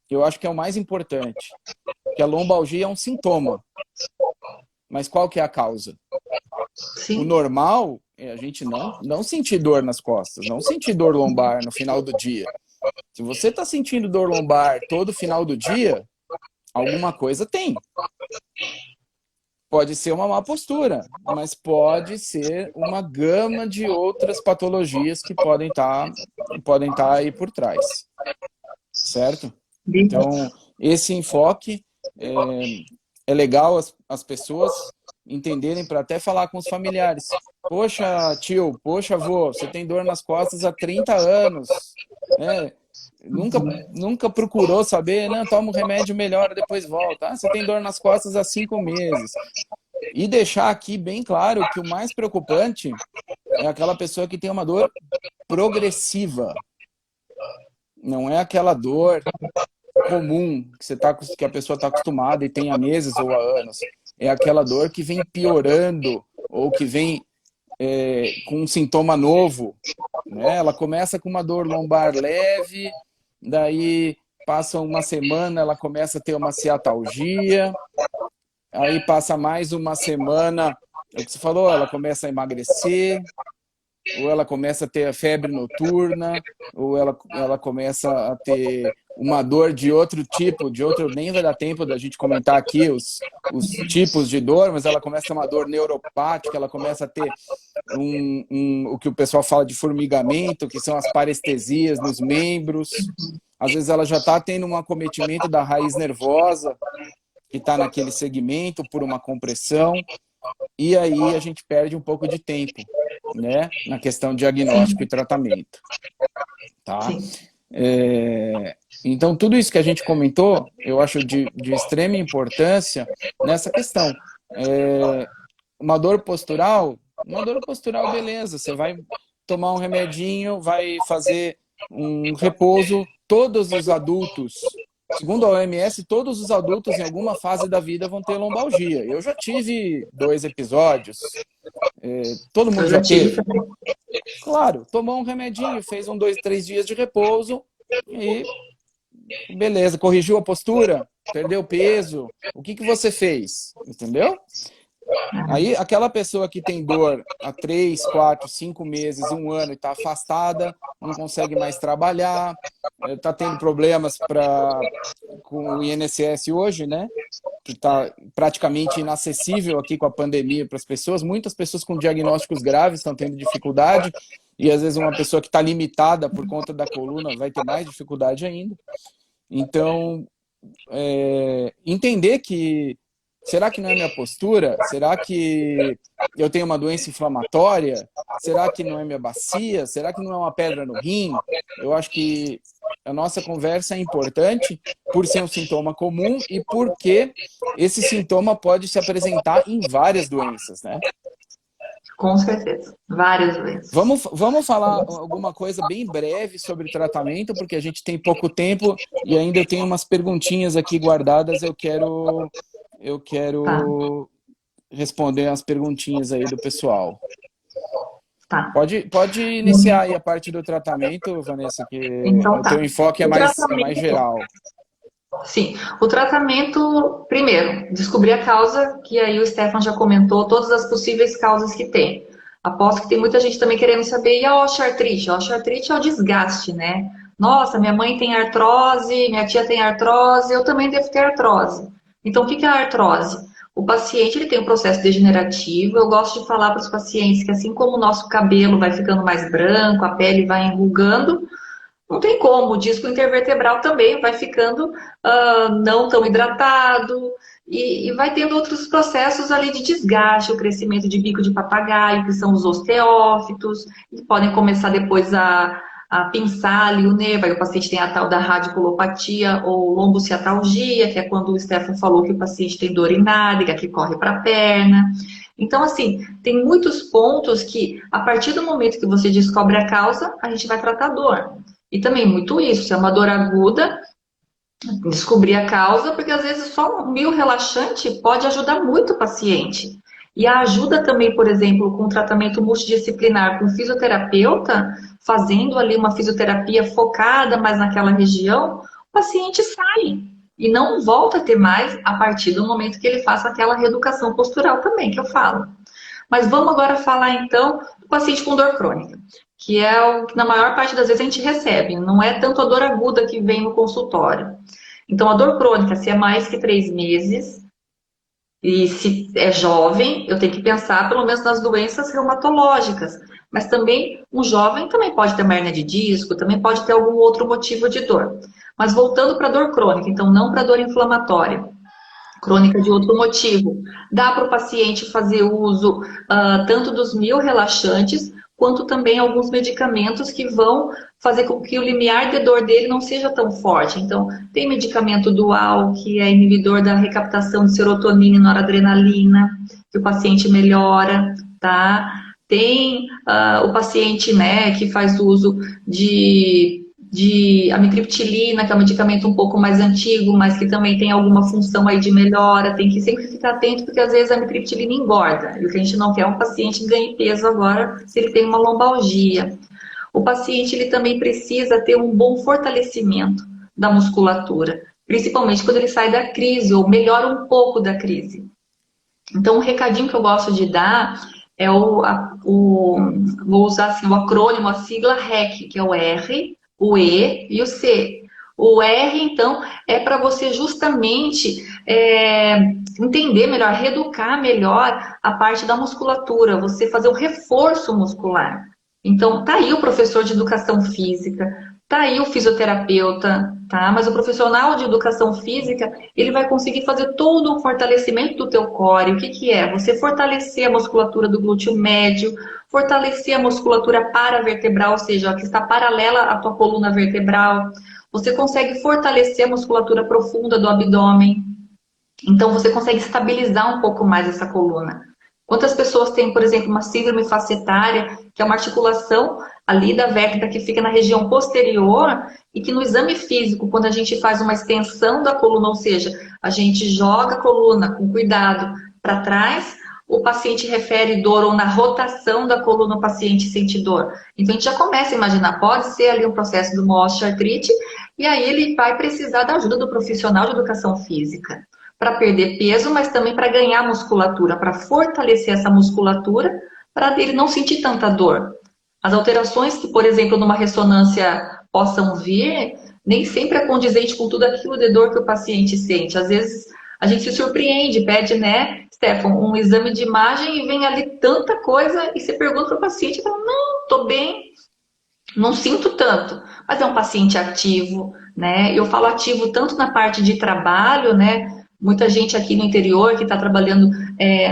eu acho que é o mais importante, que a lombalgia é um sintoma, mas qual que é a causa? O Sim. normal é a gente não sentir dor nas costas, não sentir dor lombar no final do dia. Se você está sentindo dor lombar todo final do dia, alguma coisa tem. Pode ser uma má postura, mas pode ser uma gama de outras patologias que podem estar aí por trás, certo? Então, esse enfoque é legal as pessoas entenderem para até falar com os familiares. Poxa, tio, poxa, avô, você tem dor nas costas há 30 anos, né? Nunca procurou saber, não, toma um remédio, melhora, depois volta. Ah, você tem dor nas costas há 5 meses. E deixar aqui bem claro que o mais preocupante é aquela pessoa que tem uma dor progressiva. Não é aquela dor comum que a pessoa está acostumada e tem há meses ou há anos. É aquela dor que vem piorando ou que vem com um sintoma novo. Né? Ela começa com uma dor lombar leve, daí passa uma semana, ela começa a ter uma ciatalgia, aí passa mais uma semana, é o que você falou, ela começa a emagrecer, ou ela começa a ter febre noturna, ou ela começa a ter uma dor de outro tipo, nem vai dar tempo da gente comentar aqui os tipos de dor, mas ela começa a ter uma dor neuropática, ela começa a ter o que o pessoal fala de formigamento, que são as parestesias nos membros. Às vezes ela já está tendo um acometimento da raiz nervosa, que está naquele segmento por uma compressão, e aí a gente perde um pouco de tempo, né, na questão de diagnóstico e tratamento, tá? Então, tudo isso que a gente comentou, eu acho de extrema importância nessa questão. Uma dor postural, beleza, você vai tomar um remedinho, vai fazer um repouso. Todos os adultos, segundo a OMS, todos os adultos em alguma fase da vida vão ter lombalgia. Eu já tive 2 episódios, todo mundo Eu já já tive teve. também. Claro, tomou um remedinho, fez 2, 3 dias de repouso e beleza, corrigiu a postura, perdeu peso, o que você fez? Entendeu? Aí, aquela pessoa que tem dor há 3, 4, 5 meses, 1 ano e está afastada, não consegue mais trabalhar, está tendo problemas com o INSS hoje, né? Que está praticamente inacessível aqui com a pandemia para as pessoas. Muitas pessoas com diagnósticos graves estão tendo dificuldade e, às vezes, uma pessoa que está limitada por conta da coluna vai ter mais dificuldade ainda. Então, entender que Será que não é minha postura? Será que eu tenho uma doença inflamatória? Será que não é minha bacia? Será que não é uma pedra no rim? Eu acho que a nossa conversa é importante por ser um sintoma comum e porque esse sintoma pode se apresentar em várias doenças, né? Com certeza. Várias vezes. Vamos falar alguma coisa bem breve sobre tratamento, porque a gente tem pouco tempo e ainda eu tenho umas perguntinhas aqui guardadas. Eu Tá, quero responder as perguntinhas aí do pessoal. tá. Pode iniciar aí a parte do tratamento, Vanessa, que Então o teu tá. enfoque O é mais tratamento, geral. sim. O tratamento, primeiro, descobrir a causa, que aí o Stefan já comentou, todas as possíveis causas que tem. Aposto que tem muita gente também querendo saber, e a osteoartrite? A osteoartrite é o desgaste, né? Nossa, minha mãe tem artrose, minha tia tem artrose, eu também devo ter artrose. Então, o que é a artrose? O paciente ele tem um processo degenerativo. Eu gosto de falar para os pacientes que assim como o nosso cabelo vai ficando mais branco, a pele vai enrugando, não tem como, o disco intervertebral também vai ficando não tão hidratado e vai tendo outros processos ali de desgaste, o crescimento de bico de papagaio, que são os osteófitos, que podem começar depois a pinçar ali o nervo, aí o paciente tem a tal da radiculopatia ou lombociatalgia, que é quando o Stefan falou que o paciente tem dor em nádega, que corre para a perna. Então, assim, tem muitos pontos que, a partir do momento que você descobre a causa, a gente vai tratar a dor. E também muito isso, se é uma dor aguda, descobrir a causa, porque às vezes só um mil relaxante pode ajudar muito o paciente. E a ajuda também, por exemplo, com tratamento multidisciplinar com fisioterapeuta, fazendo ali uma fisioterapia focada mais naquela região, o paciente sai e não volta a ter mais a partir do momento que ele faça aquela reeducação postural também, que eu falo. Mas vamos agora falar então do paciente com dor crônica, que é o que na maior parte das vezes a gente recebe, não é tanto a dor aguda que vem no consultório. Então, a dor crônica, se é mais que 3 meses, e se é jovem, eu tenho que pensar pelo menos nas doenças reumatológicas. Mas também, um jovem também pode ter uma hernia de disco, também pode ter algum outro motivo de dor. Mas voltando para a dor crônica, então não para a dor inflamatória crônica de outro motivo. Dá para o paciente fazer uso tanto dos mil relaxantes, quanto também alguns medicamentos que vão fazer com que o limiar de dor dele não seja tão forte. Então, tem medicamento dual, que é inibidor da recaptação de serotonina e noradrenalina, que o paciente melhora, tá? Tem o paciente, né, que faz uso de amitriptilina, que é um medicamento um pouco mais antigo, mas que também tem alguma função aí de melhora. Tem que sempre ficar atento, porque às vezes a amitriptilina engorda. E o que a gente não quer é um paciente que ganhe peso agora, se ele tem uma lombalgia. O paciente ele também precisa ter um bom fortalecimento da musculatura, principalmente quando ele sai da crise, ou melhora um pouco da crise. Então, um recadinho que eu gosto de dar é vou usar assim, o acrônimo, a sigla REC, que é o R, o E e o C. O R, então, é para você justamente entender melhor, reeducar melhor a parte da musculatura, você fazer o reforço muscular. Então, tá aí o professor de educação física, tá aí o fisioterapeuta, tá? Mas o profissional de educação física, ele vai conseguir fazer todo um fortalecimento do teu core. O que que é? Você fortalecer a musculatura do glúteo médio, fortalecer a musculatura paravertebral, ou seja, a que está paralela à tua coluna vertebral. Você consegue fortalecer a musculatura profunda do abdômen. Então, você consegue estabilizar um pouco mais essa coluna. Quantas pessoas têm, por exemplo, uma síndrome facetária, que é uma articulação ali da vértebra que fica na região posterior e que no exame físico, quando a gente faz uma extensão da coluna, ou seja, a gente joga a coluna com cuidado para trás, o paciente refere dor ou na rotação da coluna o paciente sente dor. Então a gente já começa a imaginar, pode ser ali um processo de uma osteoartrite e aí ele vai precisar da ajuda do profissional de educação física para perder peso, mas também para ganhar musculatura, para fortalecer essa musculatura, para ele não sentir tanta dor. As alterações que, por exemplo, numa ressonância possam vir, nem sempre é condizente com tudo aquilo de dor que o paciente sente. Às vezes a gente se surpreende, pede, né, Stefan, um exame de imagem e vem ali tanta coisa e você pergunta para o paciente e fala, não, estou bem, não sinto tanto. Mas é um paciente ativo, né? Eu falo ativo tanto na parte de trabalho, né? Muita gente aqui no interior que está trabalhando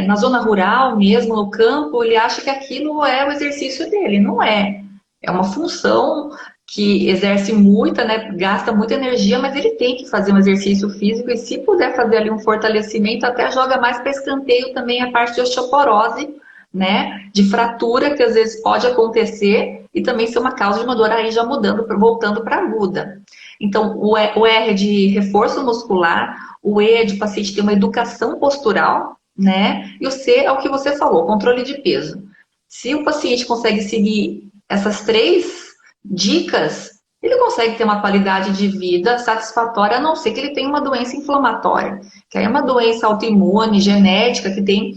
na zona rural mesmo, no campo, ele acha que aquilo é o exercício dele. Não é. É uma função que exerce muita, né, gasta muita energia, mas ele tem que fazer um exercício físico e se puder fazer ali um fortalecimento, até joga mais para escanteio também a parte de osteoporose, né, de fratura que às vezes pode acontecer e também ser uma causa de uma dor aí já mudando, voltando para aguda. Então, o R é de reforço muscular, o E é de paciente ter uma educação postural, né, e o C é o que você falou, controle de peso. Se o paciente consegue seguir essas 3 dicas, ele consegue ter uma qualidade de vida satisfatória, a não ser que ele tenha uma doença inflamatória, que aí é uma doença autoimune, genética, que tem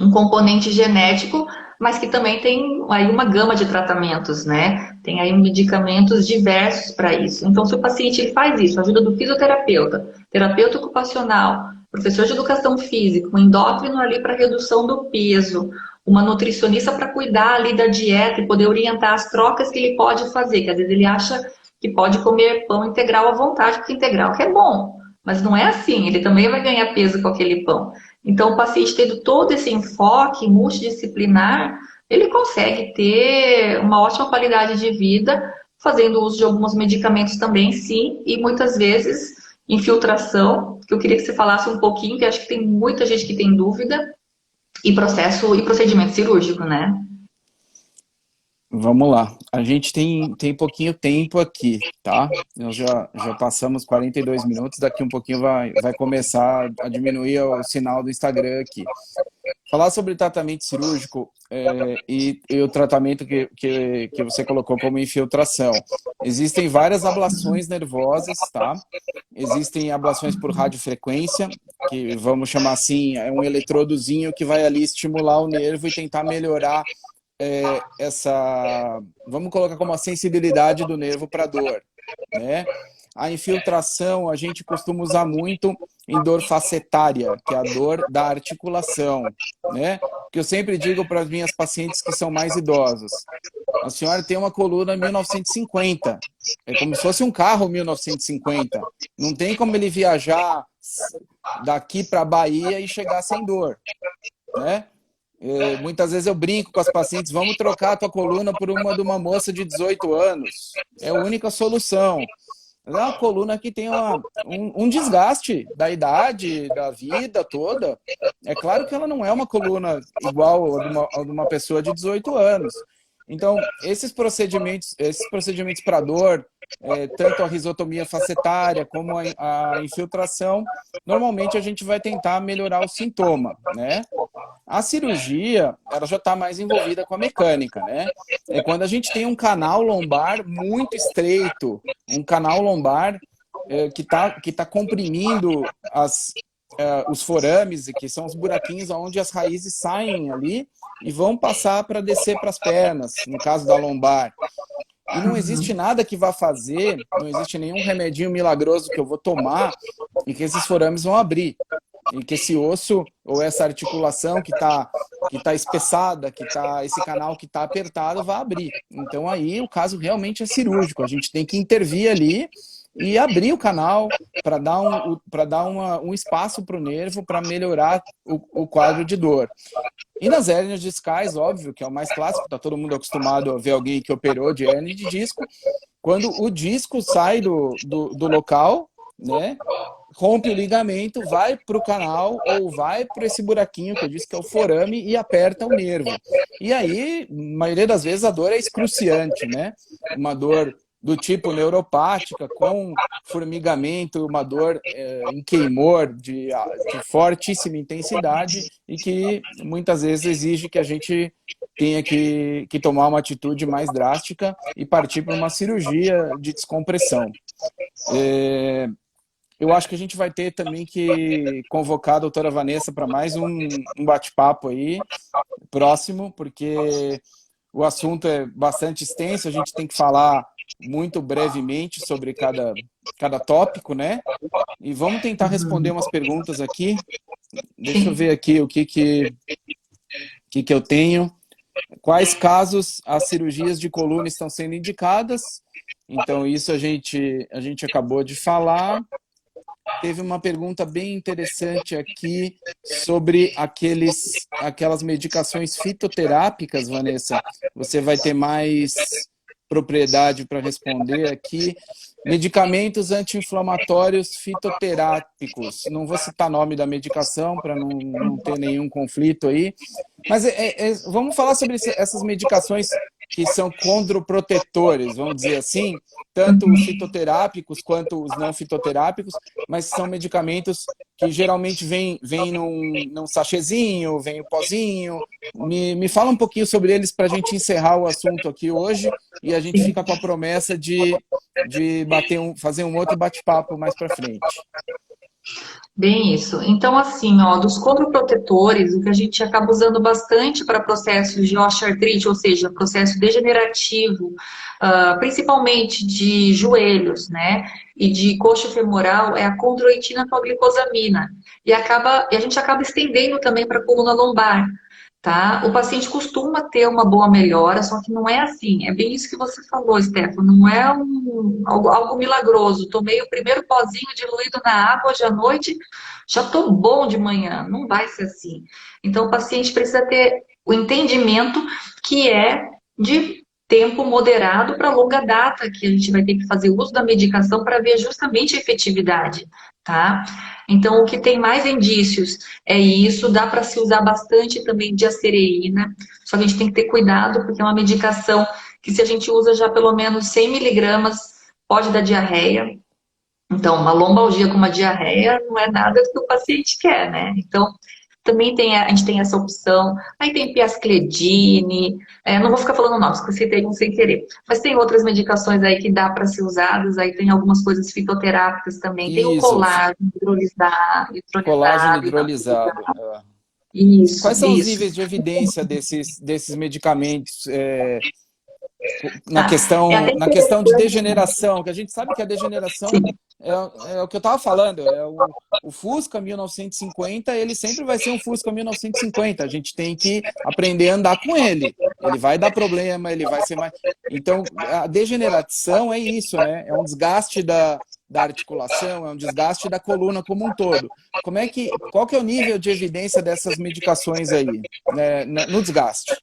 um componente genético, mas que também tem aí uma gama de tratamentos, né? Tem aí medicamentos diversos para isso. Então, se o paciente ele faz isso, ajuda do fisioterapeuta, terapeuta ocupacional, professor de educação física, um endócrino ali para redução do peso, uma nutricionista para cuidar ali da dieta e poder orientar as trocas que ele pode fazer, que às vezes ele acha que pode comer pão integral à vontade, porque integral que é bom, mas não é assim, ele também vai ganhar peso com aquele pão. Então, o paciente tendo todo esse enfoque multidisciplinar, ele consegue ter uma ótima qualidade de vida, fazendo uso de alguns medicamentos também, sim, e muitas vezes infiltração, que eu queria que você falasse um pouquinho, que acho que tem muita gente que tem dúvida, e processo e procedimento cirúrgico, né? Vamos lá. A gente tem pouquinho tempo aqui, tá? Nós já passamos 42 minutos, daqui um pouquinho vai começar a diminuir o sinal do Instagram aqui. Falar sobre tratamento cirúrgico e o tratamento que você colocou como infiltração. Existem várias ablações nervosas, tá? Existem ablações por radiofrequência, que vamos chamar assim, é um eletrodozinho que vai ali estimular o nervo e tentar melhorar vamos colocar como a sensibilidade do nervo para dor, né? A infiltração a gente costuma usar muito em dor facetária, que é a dor da articulação, né? Que eu sempre digo para as minhas pacientes que são mais idosas. A senhora tem uma coluna 1950, é como se fosse um carro 1950. Não tem como ele viajar daqui para a Bahia e chegar sem dor, né? Muitas vezes eu brinco com as pacientes, vamos trocar a tua coluna por uma de uma moça de 18 anos. É a única solução. É uma coluna que tem um desgaste da idade, da vida toda. É claro que ela não é uma coluna igual a de uma pessoa de 18 anos. Então, esses procedimentos para dor, tanto a risotomia facetária como a infiltração, normalmente a gente vai tentar melhorar o sintoma, né? A cirurgia, ela já está mais envolvida com a mecânica, né? É quando a gente tem um canal lombar muito estreito, um canal lombar que tá comprimindo os forames, que são os buraquinhos onde as raízes saem ali e vão passar para descer para as pernas, no caso da lombar. E não existe nada que vá fazer, não existe nenhum remedinho milagroso que eu vou tomar e que esses forames vão abrir. E que esse osso ou essa articulação que tá espessada, esse canal que está apertado, vai abrir. Então aí o caso realmente é cirúrgico. A gente tem que intervir ali e abrir o canal para dar um espaço para o nervo para melhorar o quadro de dor. E nas hérnias discais, óbvio, que é o mais clássico, está todo mundo acostumado a ver alguém que operou de hérnia de disco. Quando o disco sai do local, né? Rompe o ligamento, vai para o canal ou vai para esse buraquinho que eu disse que é o forame e aperta o nervo. E aí, na maioria das vezes, a dor é excruciante, né? Uma dor do tipo neuropática, com formigamento, uma dor em queimor de fortíssima intensidade e que muitas vezes exige que a gente tenha que tomar uma atitude mais drástica e partir para uma cirurgia de descompressão. Eu acho que a gente vai ter também que convocar a doutora Vanessa para mais um bate-papo aí, próximo, porque o assunto é bastante extenso, a gente tem que falar muito brevemente sobre cada tópico, né? E vamos tentar responder umas perguntas aqui. Deixa eu ver aqui o que eu tenho. Quais casos as cirurgias de coluna estão sendo indicadas? Então, isso a gente acabou de falar. teve uma pergunta bem interessante aqui sobre aquelas medicações fitoterápicas, Vanessa. Você vai ter mais propriedade para responder aqui. Medicamentos anti-inflamatórios fitoterápicos. Não vou citar nome da medicação para não ter nenhum conflito aí. Mas vamos falar sobre essas medicações que são condroprotetores, vamos dizer assim, tanto os fitoterápicos quanto os não fitoterápicos, mas são medicamentos que geralmente vêm num sachêzinho, vem o pozinho. Me fala um pouquinho sobre eles para a gente encerrar o assunto aqui hoje e a gente fica com a promessa de fazer um outro bate-papo mais para frente. Bem isso. Então, assim, ó, dos condroprotetores, o que a gente acaba usando bastante para processos de osteoartrite, ou seja, processo degenerativo, principalmente de joelhos, né, e de coxa femoral, é a condroitina com a glicosamina. E a gente acaba estendendo também para a coluna lombar. Tá? O paciente costuma ter uma boa melhora, só que não é assim. É bem isso que você falou, Stefano. Não é algo milagroso. Tomei o primeiro pozinho diluído na água hoje à noite, já estou bom de manhã. Não vai ser assim. Então, o paciente precisa ter o entendimento que é de tempo moderado para longa data, que a gente vai ter que fazer uso da medicação para ver justamente a efetividade, tá? Então, o que tem mais indícios é isso, dá para se usar bastante também de acereína, só que a gente tem que ter cuidado, porque é uma medicação que se a gente usa já pelo menos 100 miligramas, pode dar diarreia. Então, uma lombalgia com uma diarreia não é nada do que o paciente quer, né? Então, também a gente tem essa opção. Aí tem piascledine, não vou ficar falando nomes, porque eu citei um sem querer. Mas tem outras medicações aí que dá para ser usadas, aí tem algumas coisas fitoterápicas também. Tem o Isso, colágeno hidrolisado, colágeno hidrolisado. Isso, Quais são os isso. níveis de evidência desses medicamentos Tá. É até na questão de interessante. degeneração? Que a gente sabe que a degeneração é o que eu estava falando, o Fusca 1950, ele sempre vai ser um Fusca 1950. A gente tem que aprender a andar com ele. Ele vai dar problema, ele vai ser mais. Então, a degeneração é isso, né? É um desgaste da articulação, é um desgaste da coluna como um todo. Qual que é o nível de evidência dessas medicações aí, né, no desgaste?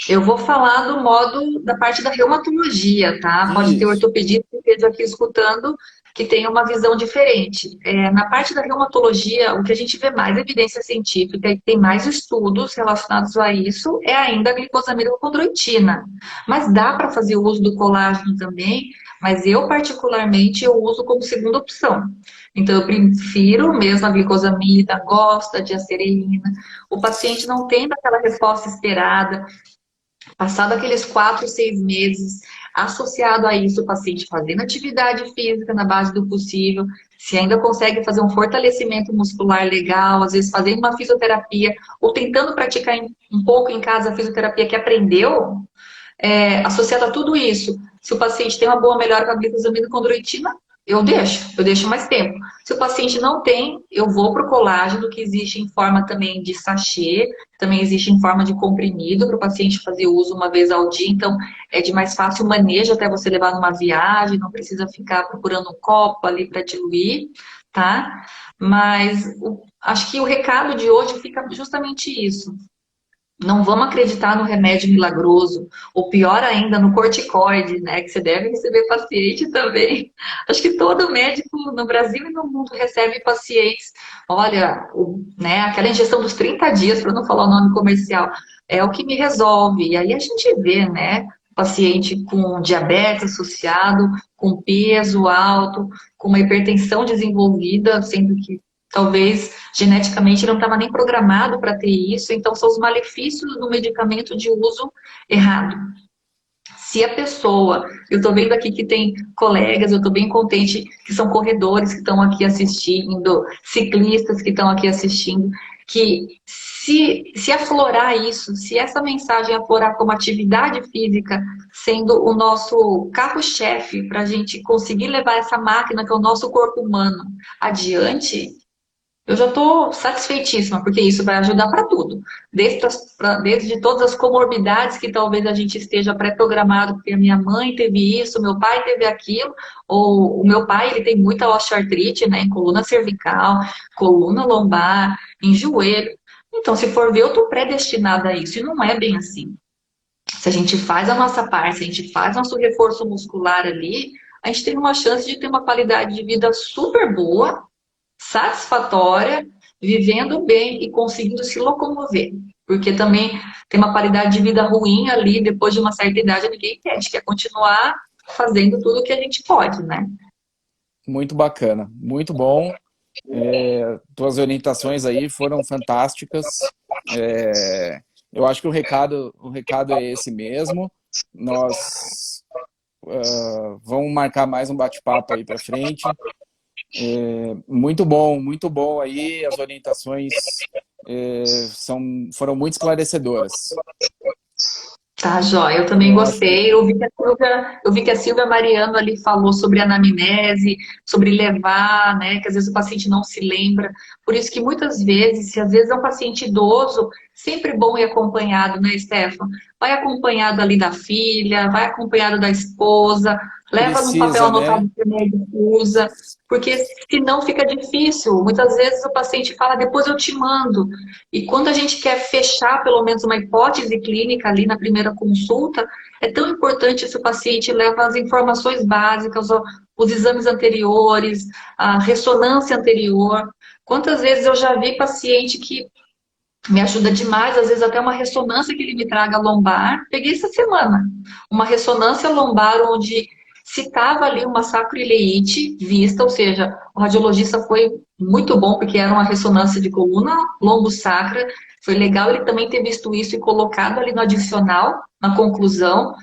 Eu vou falar do modo da parte da reumatologia, tá? Pode ter Isso. ortopedista que esteja aqui escutando que tem uma visão diferente. Na parte da reumatologia, o que a gente vê mais evidência científica e tem mais estudos relacionados a isso é ainda a glicosamina com condroitina. Mas dá para fazer o uso do colágeno também, mas eu particularmente eu uso como segunda opção. Então eu prefiro mesmo a glicosamina, gosta de acereína. O paciente não tendo aquela resposta esperada, passado aqueles 4, 6 meses, associado a isso, o paciente fazendo atividade física na base do possível, se ainda consegue fazer um fortalecimento muscular legal, às vezes fazendo uma fisioterapia, ou tentando praticar um pouco em casa a fisioterapia que aprendeu, associado a tudo isso, se o paciente tem uma boa melhora com a glicosamina com condroitina, eu deixo mais tempo. Se o paciente não tem, eu vou para o colágeno, que existe em forma também de sachê, também existe em forma de comprimido, para o paciente fazer uso uma vez ao dia, então é de mais fácil manejo até você levar numa viagem, não precisa ficar procurando um copo ali para diluir, tá? Mas acho que o recado de hoje fica justamente isso. Não vamos acreditar no remédio milagroso, ou pior ainda, no corticoide, né? Que você deve receber paciente também. Acho que todo médico no Brasil e no mundo recebe pacientes. Olha, né, aquela injeção dos 30 dias, para não falar o nome comercial, é o que me resolve. E aí a gente vê, né? Paciente com diabetes associado, com peso alto, com uma hipertensão desenvolvida, sendo que talvez geneticamente não estava nem programado para ter isso, então são os malefícios do medicamento de uso errado. Se a pessoa, eu estou vendo aqui que tem colegas, eu estou bem contente que são corredores que estão aqui assistindo, ciclistas que estão aqui assistindo, que se aflorar isso, se essa mensagem aflorar como atividade física, sendo o nosso carro-chefe para a gente conseguir levar essa máquina, que é o nosso corpo humano, adiante, eu já estou satisfeitíssima, porque isso vai ajudar para tudo. Desde todas as comorbidades que talvez a gente esteja pré-programado, porque a minha mãe teve isso, meu pai teve aquilo, ou o meu pai ele tem muita osteoartrite, né, em coluna cervical, coluna lombar, em joelho. Então, se for ver, eu estou predestinada a isso, e não é bem assim. Se a gente faz a nossa parte, se a gente faz nosso reforço muscular ali, a gente tem uma chance de ter uma qualidade de vida super boa, satisfatória, vivendo bem e conseguindo se locomover. Porque também tem uma qualidade de vida ruim ali, depois de uma certa idade, ninguém quer. A gente quer continuar fazendo tudo o que a gente pode, né? Muito bacana, muito bom. Tuas orientações aí foram fantásticas. Eu acho que o recado é esse mesmo. Nós vamos marcar mais um bate-papo aí para frente. Muito bom aí. As orientações foram muito esclarecedoras. Tá, joia. Eu também Eu acho que gostei. Eu vi que a Silvia Mariano ali falou sobre anamnese, sobre levar, né? Que às vezes o paciente não se lembra. Por isso que muitas vezes, se às vezes é um paciente idoso, sempre bom ir acompanhado, né, Stefan? Vai acompanhado ali da filha, vai acompanhado da esposa, leva num papel precisa, anotado né? que o médico usa, porque senão fica difícil. Muitas vezes o paciente fala, depois eu te mando. E quando a gente quer fechar pelo menos uma hipótese clínica ali na primeira consulta, é tão importante se o paciente leva as informações básicas, os exames anteriores, a ressonância anterior. Quantas vezes eu já vi paciente que me ajuda demais, às vezes até uma ressonância que ele me traga lombar. Peguei essa semana, uma ressonância lombar onde citava ali uma sacroileite vista, ou seja, o radiologista foi muito bom, porque era uma ressonância de coluna lombo-sacra, foi legal ele também ter visto isso e colocado ali no adicional, na conclusão,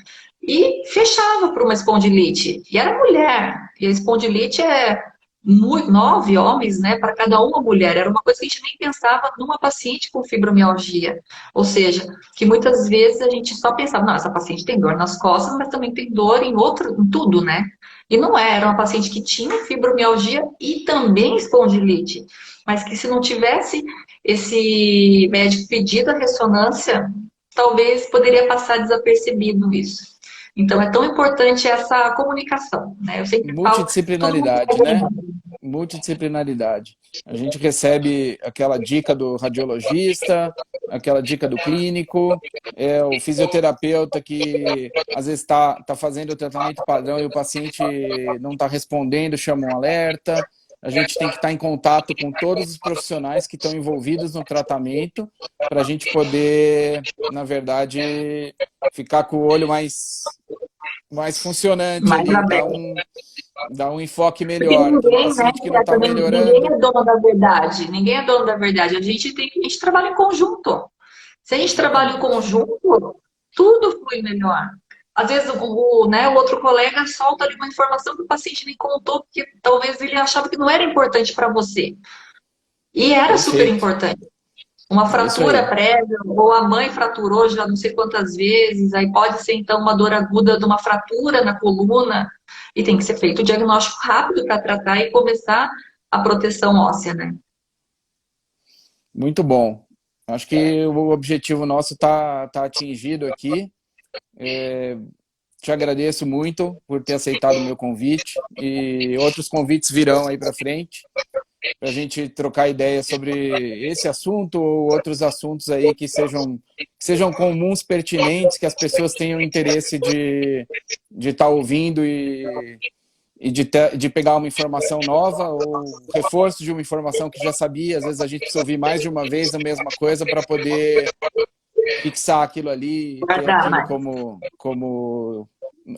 e fechava para uma espondilite. E era mulher, e a espondilite é muito, 9 homens, né, para cada uma mulher. Era uma coisa que a gente nem pensava numa paciente com fibromialgia. Ou seja, que muitas vezes a gente só pensava, não, essa paciente tem dor nas costas, mas também tem dor em tudo, né? E não é, era uma paciente que tinha fibromialgia e também espondilite. Mas que se não tivesse esse médico pedido a ressonância, talvez poderia passar desapercebido isso. Então é tão importante essa comunicação, né? Eu sempre falo, todo mundo Multidisciplinaridade, né? Multidisciplinaridade. A gente recebe aquela dica do radiologista, aquela dica do clínico, o fisioterapeuta que às vezes está fazendo o tratamento padrão e o paciente não está respondendo, chama um alerta. A gente tem que estar em contato com todos os profissionais que estão envolvidos no tratamento para a gente poder, na verdade, ficar com o olho mais funcionante mais ali, aberto. dar um enfoque Porque melhor. Aquele ninguém, né, paciente que não está também, ninguém melhorando. é dono da verdade. Ninguém é dono da verdade. A gente trabalha em conjunto. Se a gente trabalha em Exatamente. conjunto, tudo flui melhor. Às vezes né, o outro colega solta ali uma informação que o paciente nem contou, porque talvez ele achava que não era importante para você. E era super Perfeito. importante. Uma É isso fratura aí. prévia, ou a mãe fraturou já não sei quantas vezes, aí pode ser então uma dor aguda de uma fratura na coluna, e tem que ser feito o diagnóstico rápido para tratar e começar a proteção óssea, né? Muito bom. Acho que o objetivo nosso tá atingido aqui. Te agradeço muito por ter aceitado o meu convite e outros convites virão aí para frente para a gente trocar ideias sobre esse assunto ou outros assuntos aí que sejam comuns, pertinentes, que as pessoas tenham interesse de estar ouvindo e de pegar uma informação nova ou reforço de uma informação que já sabia. Às vezes a gente precisa ouvir mais de uma vez a mesma coisa para poder fixar aquilo ali e ter Guardar aquilo mais. como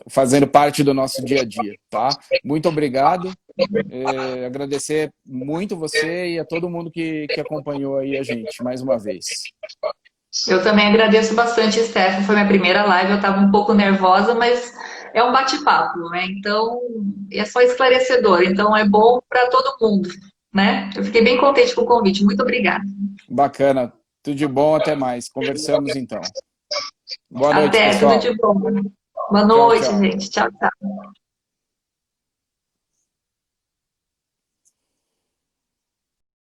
fazendo parte do nosso dia a dia, tá? Muito obrigado. Agradecer muito você e a todo mundo que acompanhou aí a gente mais uma vez. Eu também agradeço bastante, Stefan. Foi minha primeira live, eu estava um pouco nervosa, mas é um bate-papo, né? Então, é só esclarecedor. Então, é bom para todo mundo, né? Eu fiquei bem contente com o convite. Muito obrigada. Bacana. Tudo de bom, até mais. Conversamos então. Boa noite, Até, tudo pessoal. de bom. Boa Tchau, noite, tchau. gente. Tchau, tchau.